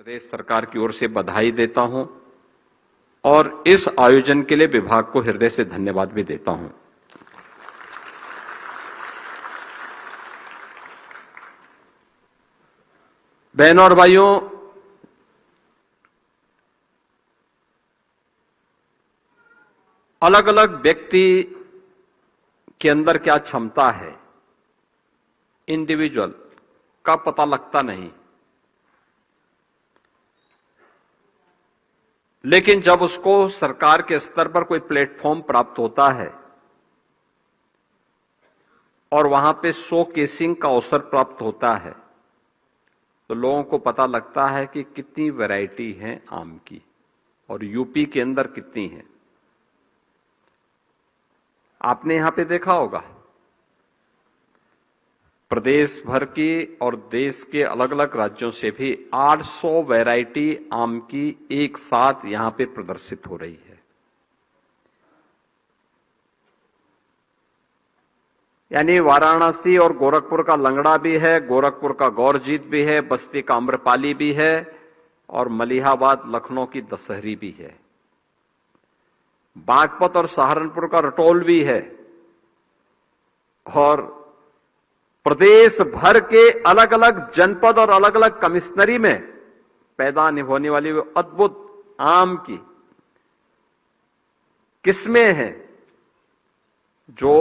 प्रदेश सरकार की ओर से बधाई देता हूं और इस आयोजन के लिए विभाग को हृदय से धन्यवाद भी देता हूं। बहनों और भाइयों, अलग अलग व्यक्ति के अंदर क्या क्षमता है, इंडिविजुअल का पता लगता नहीं, लेकिन जब उसको सरकार के स्तर पर कोई प्लेटफॉर्म प्राप्त होता है और वहां पे शोकेसिंग का अवसर प्राप्त होता है तो लोगों को पता लगता है कि कितनी वैरायटी है आम की और यूपी के अंदर कितनी है। आपने यहां पे देखा होगा, प्रदेश भर की और देश के अलग अलग राज्यों से भी 800 वैरायटी आम की एक साथ यहां पे प्रदर्शित हो रही है। यानी वाराणसी और गोरखपुर का लंगड़ा भी है, गोरखपुर का गौरजीत भी है, बस्ती का आम्रपाली भी है और मलिहाबाद लखनऊ की दशहरी भी है। बागपत और सहारनपुर का रटोल भी है और प्रदेश भर के अलग अलग जनपद और अलग अलग कमिश्नरी में पैदा होने वाली वो अद्भुत आम की किस्में हैं जो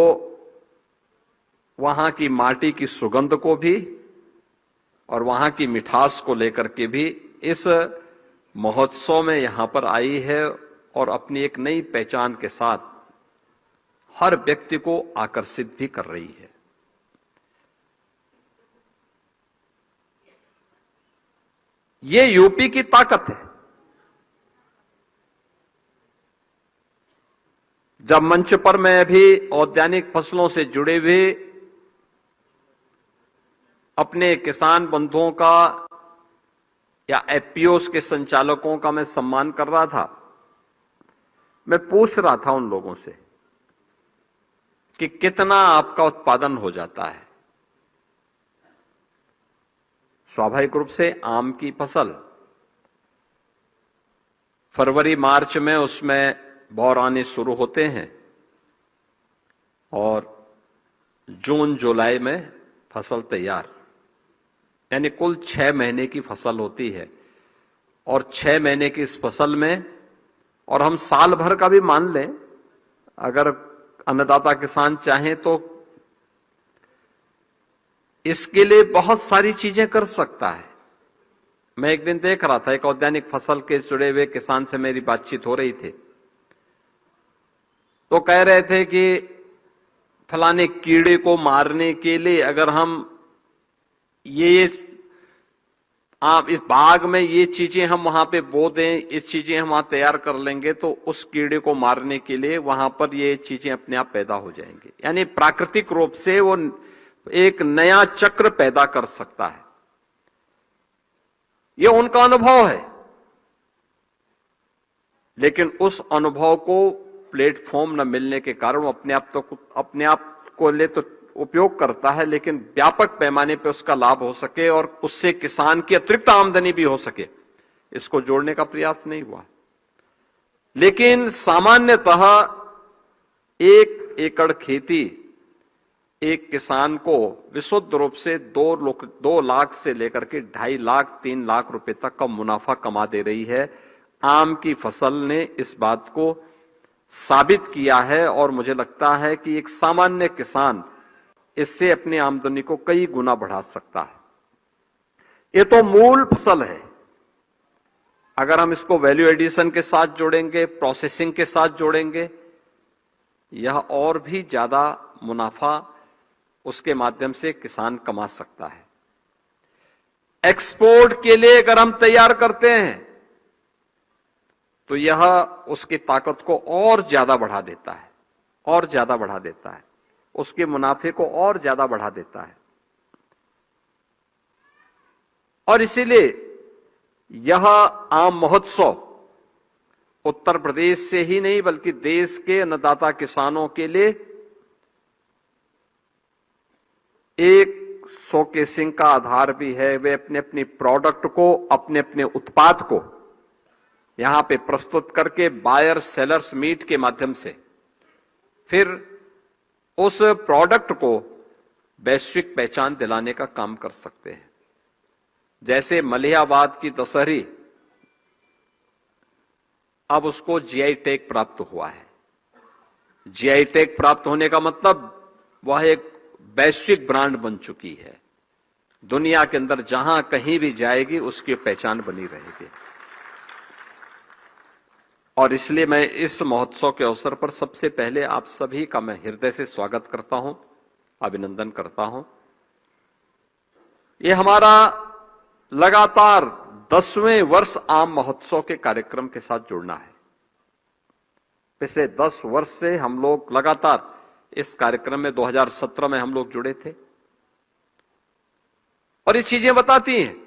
वहां की माटी की सुगंध को भी और वहां की मिठास को लेकर के भी इस महोत्सव में यहां पर आई है और अपनी एक नई पहचान के साथ हर व्यक्ति को आकर्षित भी कर रही है। ये यूपी की ताकत है। जब मंच पर मैं भी औद्यानिक फसलों से जुड़े हुए अपने किसान बंधुओं का या एफपीओस के संचालकों का मैं सम्मान कर रहा था, मैं पूछ रहा था उन लोगों से कि कितना आपका उत्पादन हो जाता है। स्वाभाविक रूप से आम की फसल फरवरी मार्च में उसमें बौर आने शुरू होते हैं और जून जुलाई में फसल तैयार, यानी कुल 6 महीने की फसल होती है। और 6 महीने की इस फसल में, और हम साल भर का भी मान लें, अगर अन्नदाता किसान चाहें तो इसके लिए बहुत सारी चीजें कर सकता है। मैं एक दिन देख रहा था, एक औद्यानिक फसल के जुड़े हुए किसान से मेरी बातचीत हो रही थी, तो कह रहे थे कि फलाने कीड़े को मारने के लिए अगर हम आप इस बाग में ये चीजें हम वहां पे बो दें, इस चीजें हम वहां तैयार कर लेंगे तो उस कीड़े को मारने के लिए वहां पर ये चीजें अपने आप पैदा हो जाएंगी। यानी प्राकृतिक रूप से वो एक नया चक्र पैदा कर सकता है। ये उनका अनुभव है, लेकिन उस अनुभव को प्लेटफॉर्म न मिलने के कारण वो अपने आप को ले तो उपयोग करता है, लेकिन व्यापक पैमाने पर उसका लाभ हो सके और उससे किसान की अतिरिक्त आमदनी भी हो सके, इसको जोड़ने का प्रयास नहीं हुआ। लेकिन सामान्यतः 1 एकड़ खेती एक किसान को विशुद्ध रूप से 2 लाख से लेकर के 2.5 लाख 3 लाख रुपए तक का मुनाफा कमा दे रही है। आम की फसल ने इस बात को साबित किया है और मुझे लगता है कि एक सामान्य किसान इससे अपनी आमदनी को कई गुना बढ़ा सकता है। ये तो मूल फसल है। अगर हम इसको वैल्यू एडिशन के साथ जोड़ेंगे, प्रोसेसिंग के साथ जोड़ेंगे, यह और भी ज्यादा मुनाफा उसके माध्यम से किसान कमा सकता है। एक्सपोर्ट के लिए अगर हम तैयार करते हैं तो यह उसकी ताकत को और ज्यादा बढ़ा देता है, और ज्यादा बढ़ा देता है, उसके मुनाफे को और ज्यादा बढ़ा देता है। और इसीलिए यह आम महोत्सव उत्तर प्रदेश से ही नहीं बल्कि देश के अन्नदाता किसानों के लिए एक शोकेसिंग का आधार भी है। वे अपने अपनी प्रोडक्ट को, अपने अपने उत्पाद को यहां पे प्रस्तुत करके बायर सेलर्स मीट के माध्यम से फिर उस प्रोडक्ट को वैश्विक पहचान दिलाने का काम कर सकते हैं। जैसे मलिहाबाद की दशहरी, अब उसको जीआई टैग प्राप्त हुआ है। जीआई टैग प्राप्त होने का मतलब वह एक वैश्विक ब्रांड बन चुकी है। दुनिया के अंदर जहां कहीं भी जाएगी उसकी पहचान बनी रहेगी। और इसलिए मैं इस महोत्सव के अवसर पर सबसे पहले आप सभी का मैं हृदय से स्वागत करता हूं, अभिनंदन करता हूं। ये हमारा लगातार 10वें वर्ष आम महोत्सव के कार्यक्रम के साथ जुड़ना है। पिछले 10 वर्ष से हम लोग लगातार इस कार्यक्रम में 2017 में हम लोग जुड़े थे। और ये चीजें बताती हैं